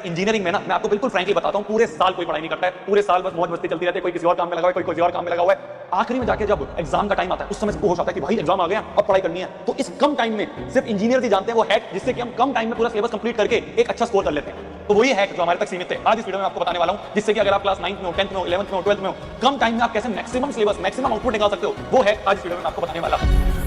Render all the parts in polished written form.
Engineering में ना मैं आपको बिल्कुल फ्रैंकली बताता हूं, पूरे साल कोई पढ़ाई नहीं करता है, पूरे साल बस मौज मस्ती चलती रहती है, कोई किसी और काम में लगा हुआ है, कोई किसी और काम में लगा हुआ है। आखिरी में जाके जब एग्जाम का टाइम आता है उस समय सबको होश आता है कि भाई एग्जाम आ गया, अब पढ़ाई करनी है। तो इस कम टाइम में सिर्फ इंजीनियर ही जानते हैं वो हैक जिससे कि हम कम टाइम में पूरा सिलेबस कंप्लीट करके एक अच्छा स्कोर कर लेते हैं। तो वही हैक जो हमारे तक सीमित है आज इस वीडियो में आपको बताने वाला हूं, जिससे कि अगर आप क्लास 9th में हो, 10th में हो, 11th में हो, 12th में हो, कम टाइम में आप कैसे मैक्सिमम सिलेबस, मैक्सिमम आउटपुट निकाल सकते हो, वो हैक आज इस वीडियो में आपको बताने वाला हूं।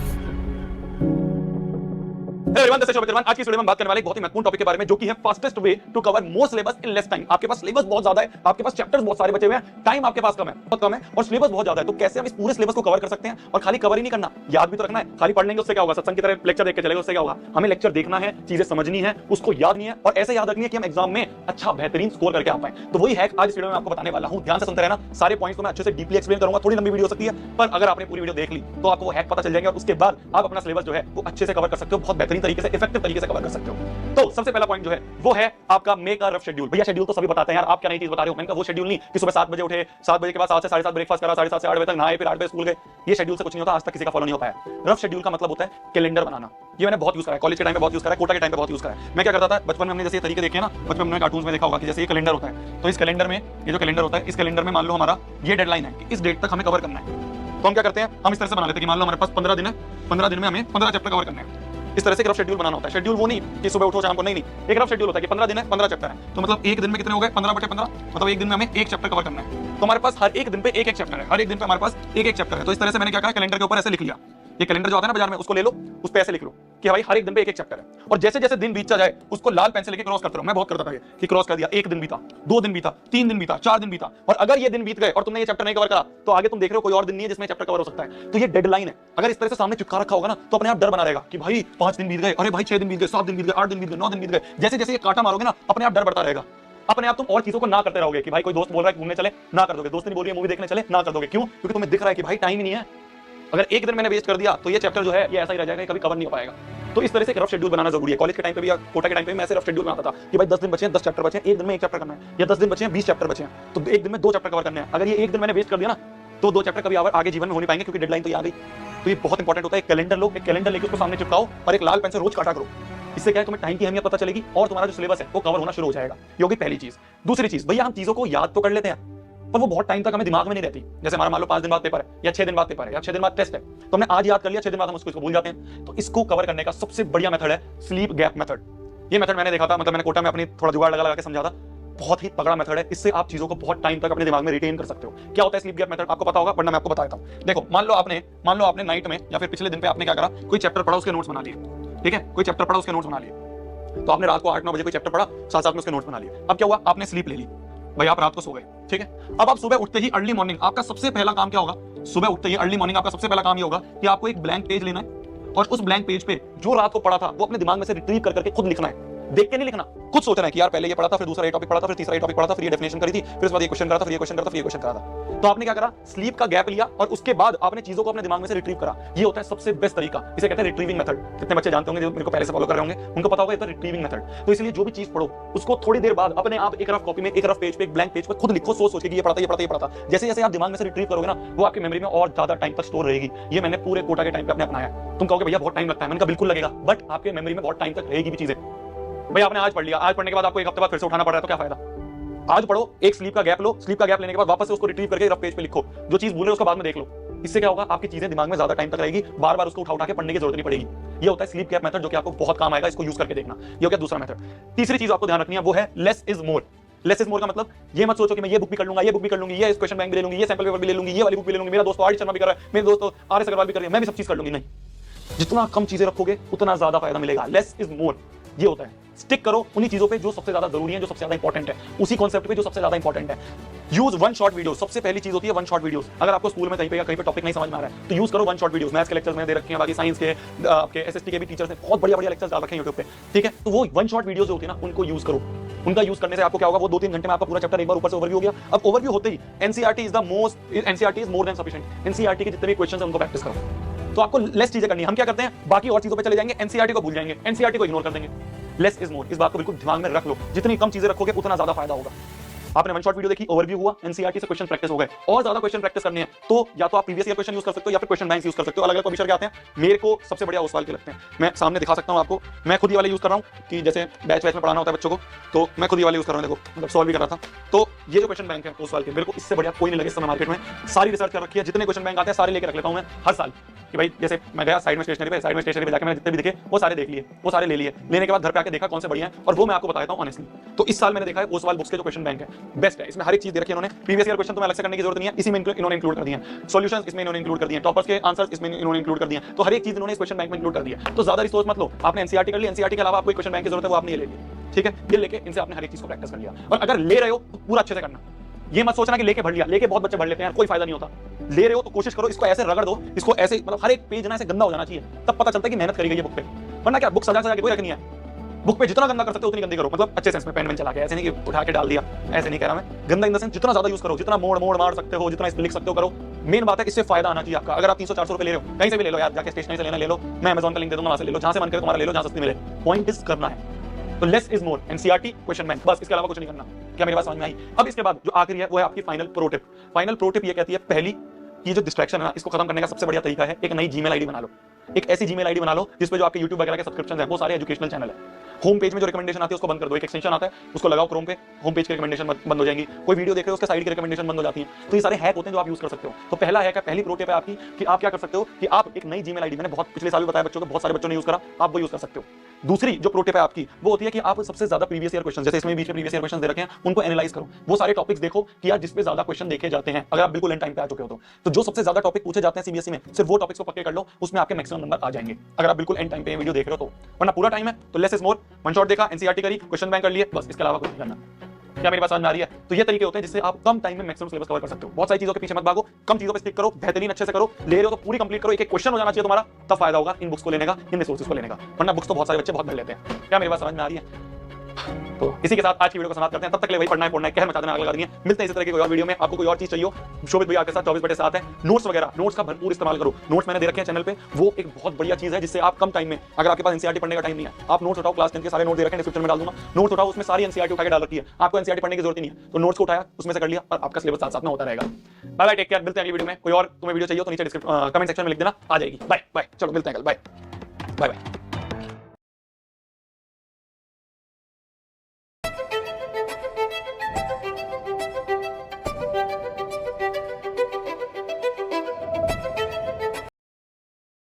एवरीवन, दिस इज शोभित तिवारी। आज की इस वीडियो में हम बात करने वाले एक बहुत ही महत्वपूर्ण टॉपिक के बारे में, जो कि है fastest way to cover more syllabus in less time. आपके पास सिलेबस बहुत ज्यादा है, आपके पास चैप्टर्स बहुत सारे बचे हुए हैं, टाइम आपके पास कम है, बहुत कम है, और सिलेबस बहुत ज्यादा है। तो कैसे हम इस पूरे सिलेबस को कवर कर सकते हैं? और खाली कवर ही नहीं करना, याद भी तो रखना है। खाली पढ़ लेंगे उससे क्या होगा? सत्संग की तरह लेक्चर देख के चलेगा, उससे क्या होगा? हमें लेक्चर देखना है, चीजें समझनी है, उसको याद नहीं है, और ऐसे याद रखनी है कि हम एग्जाम में अच्छा बेहतरीन स्कोर करके आ पाए। तो वही हैक आज इस वीडियो में आपको बताने वाला हूं। ध्यान से सुनते रहना, सारे पॉइंट्स को मैं अच्छे से डीपली एक्सप्लेन करूंगा। थोड़ी लंबी वीडियो हो सकती है, पर अगर आपने पूरी वीडियो देख ली तो आपको वो हैक पता चल जाएगा, और उसके बाद आप अपना सिलेबस जो है वो अच्छे से कवर कर सकते हो, बहुत बेहतरीन तरीके से, इफेक्टिव तरीके से कवर कर सकते हो। तो सबसे पहला पॉइंट जो है वो है आपका मेक अ रफ शेड्यूल। भैया शेड्यूल तो सभी बताते हैं यार, आप क्या नई चीज बता रहे हो? मैंने कहा वो शेड्यूल नहीं कि सुबह 7 बजे उठे, 7 बजे के बाद 7 से 7:30 ब्रेकफास्ट करा, 7:30 से 8 बजे तक नहाए, फिर 8 बजे स्कूल गए। ये शेड्यूल से कुछ नहीं होता, आज तक किसी का फॉलो नहीं हो पाया। रफ शेड्यूल का मतलब होता है कैलेंडर बनाना। ये मैंने बहुत यूज करा है, कॉलेज के टाइम में बहुत यूज करा है, कोटा के टाइम पे बहुत यूज करा है। मैं क्या करता था बचपन में, हमने जैसे तरीके देखे ना, बचपन में कार्टून्स में देखा होगा कि जैसे ये कैलेंडर होता है, तो इस कैलेंडर में ये जो कैलेंडर होता है, इस कैलेंडर में मान लो हमारा ये डेडलाइन है कि इस डेट तक हमें कवर करना है। तो हम क्या करते हैं, हम इस तरह से बना लेते हैं कि मान लो हमारे पास 15 दिन है, 15 दिन में हमें 15 चैप्टर कवर करने हैं। इस तरह से एक रफ शेड्यूल बनाना होता है। शेड्यूल वो नहीं कि सुबह उठो शाम को, नहीं, एक रफ शेड्यूल होता है कि 15 दिन है, 15 चैप्टर है। तो मतलब एक दिन में कितने हो गए? 15/15, मतलब एक दिन में हमें एक चैप्टर कवर करना है। तो हमारे पास हर एक दिन पे एक एक चैप्टर है, हर एक दिन पे हमारे पास एक एक चैप्टर है। तो इस तरह से मैंने क्या कहा, कैलेंडर के ऊपर ऐसे लिख लिया। ये कैलेंडर जो आता है ना बाजार में, उसको ले लो, उस पे ऐसे लिख लो कि भाई हर एक दिन पे एक एक चैप्टर है। और जैसे जैसे दिन बीतता जाए उसको लाल पेन से लेके क्रॉस करते रहो। मैं बहुत करता था ये कि क्रॉस कर दिया, एक दिन बीता, 2 दिन बीता, 3 दिन बीता, 4 दिन बीता, और अगर ये दिन बीत गए और तुमने ये चैप्टर नहीं कवर करा तो आगे तुम देख रहे हो कोई और दिन नहीं है जिसमें चैप्टर कवर हो सकता है। तो ये डेडलाइन है। अगर इस तरह से सामने चिपका रखा होगा ना, तो अपने आप डर बना रहेगा कि भाई 5 दिन बीत गए, अरे भाई 6 दिन बीत गए, 7 दिन बीत गए, 8 दिन बीत गए, 9 दिन बीत गए। जैसे जैसे ये कांटा मारोगे ना, अपने आप डर बढ़ता रहेगा। अपने आप तुम और चीजों को ना करते रहोगे कि भाई कोई दोस्त बोल रहा है घूमने चले, ना कर दोगे। दोस्त ने बोल रही है मूवी देखने चले, ना कर दोगे। क्यों? क्योंकि तुम्हें दिख रहा है कि भाई टाइम ही नहीं है। अगर एक दिन मैंने वेस्ट कर दिया तो ये चैप्टर जो है ये ऐसा ही रह जाएगा, कभी कवर नहीं हो पाएगा। तो इस तरह से रफ शेड्यूल बनाना जरूरी है। कॉलेज के टाइम पे भी या कोटा के टाइम पे मैं ऐसे रफ शेड्यूल बनाता था कि भाई 10 दिन बचे हैं, 10 चैप्टर बचे हैं, एक दिन में एक चैप्टर करना है, या 10 दिन बचे हैं, 20 चैप्टर बचे हैं, तो एक दिन में 2 चैप्टर कवर करने हैं। अगर ये एक दिन मैंने वेस्ट कर दिया ना, तो 2 चैप्टर कभी आगे जीवन में हो नहीं पाएंगे, क्योंकि डेडलाइन तो ये आ गई। तो ये बहुत इंपॉर्टेंट होता है। एक कैलेंडर लो, एक कैलेंडर लेके उसको सामने चिपकाओ और एक लाल पेन से रोज काटा करो। इससे क्या है, तुम्हें टाइम की अहमियत पता चलेगी और तुम्हारा जो सिलेबस है वो कवर होना शुरू हो जाएगा। ये होगी पहली चीज। दूसरी चीज, भैया हम चीजों को याद तो कर लेते हैं पर वो बहुत टाइम तक हमें दिमाग में नहीं रहती। जैसे हमारा मान लो 5 दिन बाद पेपर है, या 6 दिन बाद पेपर है, या 6 दिन बाद टेस्ट है, तो हमने आज याद कर लिया, 6 दिन बाद हम उसको भूल जाते हैं। तो इसको कवर करने का सबसे बढ़िया मेथड है स्लीप गैप मेथड। ये मेथड मैंने देखा था, मतलब मैंने कोटा में अपनी थोड़ा जुगाड़ लगा के समझा था। बहुत ही तगड़ा मेथड है। इससे आप चीजों को बहुत टाइम तक अपने दिमाग में रिटेन कर सकते हो। क्या होता है स्लीप गैप मेथड? आपको पता होगा, वरना मैं आपको बता देता हूं। देखो, मान लो आपने नाइट में या फिर पिछले दिन पे आपने क्या करा, कोई चैप्टर पढ़ा, उसके नोट्स बना लिए। ठीक है, कोई चैप्टर पढ़ा, उसके नोट्स बना लिए। तो आपने रात को 8-9 बजे कोई चैप्टर पढ़ा, साथ में उसके नोट्स बना लिए। अब क्या हुआ? आपने स्लीप ले ली, भाई आप रात को सो गए। ठीक है, अब आप सुबह उठते ही अर्ली मॉर्निंग आपका सबसे पहला काम क्या होगा? सुबह उठते ही अर्ली मॉर्निंग आपका सबसे पहला काम ये होगा कि आपको एक ब्लैंक पेज लेना है, और उस ब्लैंक पेज पे जो रात को पढ़ा था वो अपने दिमाग में से रिट्रीव करके खुद लिखना है। देख के नहीं लिखना, खुद सोचना है कि यार पहले ये पढ़ा था, फिर दूसरा ये टॉपिक पढ़ा था, फिर तीसरा ये टॉपिक पढ़ा था, फिर ये डेफिनेशन करी थी, फिर उसके बाद ये क्वेश्चन करा था, फिर ये क्वेश्चन करा था, फिर ये क्वेश्चन करा था। तो आपने क्या करा? स्लीप का गैप लिया और उसके बाद आपने चीजों को अपने दिमाग में से रिट्रीव करा। ये होता है सबसे बेस्ट तरीका। इसे कहते हैं रिट्रीविंग मेथड। कितने बच्चे जानते होंगे जो मेरे को पहले से फॉलो कर रहे होंगे, उनको पता होगा ये तो रिट्रीविंग मेथड। तो इसलिए जो भी चीज पढ़ो उसको थोड़ी देर बाद अपने आप एक रफ कॉपी में, एक रफ पेज पे, एक ब्लैंक पेज पे खुद लिखो, सोच के कि ये पढ़ा था, ये पढ़ा था, ये पढ़ा था। जैसे जैसे आप दिमाग में से रिट्रीव करोगे ना, वो आपकी मेमोरी में और ज्यादा टाइम तक स्टोर रहेगी। ये मैंने पूरे कोटा के टाइम पे अपने अपनाया। तुम कहोगे भैया बहुत टाइम लगता है, मैंने कहा बिल्कुल लगेगा, बट आपके मेमोरी में बहुत टाइम तक रहेगी भी चीजें। भाई आपने आज पढ़ लिया, आज पढ़ने के बाद आपको एक हफ्ते बाद फिर से उठाना पड़ रहा है, तो क्या फायदा? आज पढ़ो, एक स्लीप का गैप लो, स्लीप का गैप लेने के बाद वापस से उसको रिट्रीव करके रफ पेज पे लिखो। जो चीज भूले उसको बाद में देख लो। इससे क्या होगा? आपकी चीजें दिमाग में ज्यादा टाइम तक रहेगी, बार बार उसको उठा के पढ़ने की जरूरत नहीं पड़ेगी। ये होता है स्लीप गैप मेथड, जो कि आपको बहुत काम आएगा। इसको यूज करके देखना। ये हो गया दूसरा मेथड। तीसरी चीज आपको ध्यान रखनी है, वो है less is more. Less is more का मतलब ये मत सोचो कि मैं ये बुक भी कर लूंगा, ये बुक भी कर लूंगी, ये क्वेश्चन बैंक भी ले लूंगी, ये सैंपल पेपर भी ले लूंगी, ये वाली बुक भी ले लूंगी, मेरा दोस्त आर शर्मा भी कर रहा है, मेरे दोस्त आर एस अग्रवाल भी कर रही है, मैं भी सब चीज कर लूंगी। नहीं, जितना कम चीजें रखोगे उतना ज्यादा फायदा मिलेगा। लेस इज मोर ये होता है। स्टिक करो उन्हीं चीजों पे जो सबसे ज्यादा जरूरी है, जो सबसे ज्यादा इंपॉर्टेंट है, उसी कॉन्सेप्ट पे जो सबसे ज्यादा इंपॉर्टेंट है। Use one shot video. सबसे पहली चीज होती है वन शॉट वीडियोस। अगर आपको स्कूल में कहीं पे या कहीं पे टॉपिक नहीं समझ में आ रहा है तो यूज करो वन शॉट वीडियोस। मैथ्स के लेक्चर्स में दे रखे हैं, बाकी साइंस के, आपके एसएसटी के भी टीचर्स ने बहुत बढ़िया लेक्चर्स डाल रखे हैं यूट्यूब पे। ठीक है, तो वो वन शॉट वीडियोस जो होती है ना, उनको यूज करो। उनका यूज करने से आपको क्या होगा? वो 2-3 घंटे में आपका पूरा चैप्टर एक बार ऊपर से ओवरव्यू हो गया। अब ओवरव्यू होते ही NCERT is more than sufficient. NCERT के जितने भी क्वेश्चंस हैं उनको प्रैक्टिस करो। तो आपको लेस चीजें करनी है। हम क्या करते हैं? बाकी और चीजों पे चले जाएंगे, एनसीईआरटी को भूल जाएंगे, एनसीईआरटी को इग्नोर कर देंगे। लेस इज मोर, इस बात को बिल्कुल दिमाग में रख लो। जितनी कम चीजें रखोगे उतना ज्यादा फायदा होगा। आपने वन शॉट वीडियो देखी, ओवरव्यू हुआ, एनसीईआरटी से क्वेश्चन प्रैक्टिस हो गए। और ज्यादा क्वेश्चन प्रैक्टिस करने हैं तो या तो आप प्रीवियस ईयर क्वेश्चन यूज कर सकते हो या फिर क्वेश्चन बैंक यूज कर सकते हो। अलग अलग पब्लिशर के आते हैं, मेरे को सबसे बढ़िया ओसवाल के लगते हैं। मैं सामने दिखा सकता हूं आपको, मैं खुद ये वाले यूज कर रहा हूं कि जैसे बैच में पढ़ाना होता है बच्चों को, तो मैं खुद ये वाले यूज कर रहा हूं। देखो मतलब सॉल्व भी कर रहा था, तो ये जो क्वेश्चन बैंक है ओसवाल के, मेरे को इससे बढ़िया कोई नहीं लगे इस समय मार्केट में। सारी रिसर्च कर रखी है, जितने क्वेश्चन बैंक आते हैं सारे लेके रख लेता हूं मैं हर साल कि भाई जैसे मैं गया साइड में स्टेशनरी पे जाकर मैंने जितने भी दिखे वो सारे देख लिए, वो सारे ले लिए। लेने के बाद घर पे आके देखा कौन से बढ़िया है और वो मैं आपको बताता हूं ऑनेस्टली। तो इस साल मैंने देखा है ओसवाल बुक्स के जो क्वेश्चन बैंक है बेस्ट है। इसमें हर एक चीज दे रखी है इन्होंने। प्रीवियस ईयर क्वेश्चन तो मैं अलग से करने की जरूरत नहीं है, इसी में इन्होंने इंक्लूड कर दिया है। सॉल्यूशंस इसमें इन्होंने इंक्लूड कर दिए, टॉपर्स के आंसर्स इसमें इन्होंने इंक्लूड कर दिए। तो हर एक चीज इन्होंने इस क्वेश्चन बैंक में इंक्लूड कर दिया। तो ज्यादा रिसोर्स मत लो, आपने एनसीईआरटी कर ली, एनसीईआरटी के अलावा आपको क्वेश्चन बैंक की जरूरत है वो आपने ये ले लिया, ठीक है। ये लेके इनसे आपने हर एक चीज को प्रैक्टिस कर लिया। और अगर ले रहे हो तो पूरा अच्छे से करना, ये मत सोचना कि लेके भर लिया, लेके बहुत बच्चे भर लेते हैं यार, कोई फायदा नहीं होता। ले रहे हो तो कोशिश करो इसको ऐसे रगड़ दो, इसको ऐसे मतलब हर एक पेज ना ऐसे गंदा हो जाना चाहिए, तब पता चलता है कि मेहनत करी गई है बुक पे। वरना क्या बुक सजा सजा के कोई रखनी है, बुक पे जितना गंदा कर सकते हो उतनी गंदी करो, मतलब अच्छे सेंस में पेन चला के, ऐसे नहीं कि उठा के डाल दिया, ऐसे नहीं कह रहा मैं। गंदा इन द सेंस जितना ज्यादा यूज करो, जितना मोड़ मोड़ मार सकते हो, जितना इस पे लिख सकते हो करो। मेन बात है इससे फायदा आना चाहिए आपका। अगर आप 300-400 रुपए ले रहे हो, कहीं से भी ले लो यार, जाके स्टेशनरी से लेना ले लो, मैं अमेज़न का लिंक दे दूंगा, वहां से ले लो, जहां से मन करे तुम्हारा ले लो, जहां सस्ती मिले। पॉइंट इज करना है, तो less is more. NCERT question bank, बस इसके अलावा कुछ नहीं करना। क्या मेरी बात समझ में आई? अब इसके बाद जो आखिरी है वो है आपकी final pro tip. Final pro tip ये कहती है, पहली ये जो डिस्ट्रैक्शन है ना, इसको खत्म करने का सबसे बढ़िया तरीका है एक नई जीमेल आईडी बना लो। एक ऐसी जीमेल आईडी बना लो जिसपे जो आपके यूट्यूब वगैरह के सब्सक्रिप्शन है वो सारे एजुकेशनल चैनल है। होम पेज में जो रिकमेंडेशन आती है उसको बंद कर दो, एक एक्सटेंशन आता है उसको लगाओ क्रोम पे, होम पेज की रिकमेंडेशन बंद हो जाएंगी। कोई वीडियो देख रहे हो उसके साइड की रिकमेंडेशन बंद हो जाती है। तो ये सारे हैक होते हैं जो आप यूज कर सकते हो। तो पहला हैक है, पहली प्रो टिप है आपकी कि आप क्या कर सकते हो कि आप एक नई जीमेल आईडी, मैंने बहुत पिछले साल भी बताया बच्चों को, बहुत सारे बच्चों ने यूज करा, आप वो यूज कर सकते हो। दूसरी जो प्रो टिप है आपकी वो होती है कि आप सबसे ज्यादा प्रीवियस ईयर क्वेश्चन, जैसे इसमें बीच में प्रीवियस ईयर क्वेश्चन दे रखे हैं, उनको एनालाइज करो। वो सारे टॉपिक्स देखो कि यार जिसपे ज्यादा क्वेश्चन देखे जाते हैं, अगर आप बिल्कुल एंड टाइम पे आ चुके हो तो जो सबसे ज्यादा टॉपिक पूछे जाते हैं सीबीएसई में, सिर्फ वो टॉपिक्स को पक्के कर लो, उसमें आपके मैक्सिमम नंबर आ जाएंगे अगर आप बिल्कुल एंड टाइम पे वीडियो देख रहे हो तो। वरना पूरा टाइम है तो less is more. One shot देखा, एनसीईआरटी करी, क्वेश्चन बैंक कर लिए, बस इसके अलावा कुछ नहीं करना। क्या मेरी बात समझ में आ रही है? तो ये तरीके होते हैं जिससे आप कम टाइम में मैक्सिमम सिलेबस कवर कर सकते हो। बहुत सारी चीजों के पीछे मत भागो, कम चीजों पे स्टिक करो, बेहतरीन अच्छे से करो। ले रहे हो तो पूरी कंप्लीट करो, एक एक क्वेश्चन हो जाना चाहिए तुम्हारा, तब फायदा होगा इन बुक्स को लेने का, इन रिसोर्सेज को लेने का। वरना बुक्स तो बहुत सारे बच्चे बहुत भर लेते हैं। क्या मेरी बात समझ में आ रही है? तो इसी के साथ आज की वीडियो को समाप्त करते हैं। तब तक के लिए वही पढ़ना है, कहर मचा देना, आग लगा देंगे। मिलते हैं इसी तरह की कोई और वीडियो में। आपको कोई और चीज चाहिए हो, शोभित भैया आपके साथ 24/7 है। नोट्स वगैरह, नोट्स का भरपूर इस्तेमाल करो। नोट्स मैंने दे रखे हैं चैनल पे, वो एक बहुत बढ़िया चीज है जिससे आप कम टाइम में, अगर आपके पास एनसीईआरटी पढ़ने का टाइम नहीं है, आप नोट्स उठाओ, क्लास 10 के सारे नोट्स दे रखे हैं, डिस्क्रिप्शन में डाल दूंगा। नोट्स उठाओ, उसमें सारी एनसीईआरटी उठा के डाल रखी है, आपको एनसीईआरटी पढ़ने की जरूरत नहीं है। तो नोट्स को उठाया, उसमें से कर लिया और आपका सिलेबस साथ साथ में होता रहेगा। Bye bye, take care. मिलते हैं अगली वीडियो में। कोई और तुम्हें वीडियो चाहिए तो नीचे कमेंट सेक्शन में लिख देना, आ जाएगी। बाय बाय, चलो मिलते हैं कल। Bye bye bye.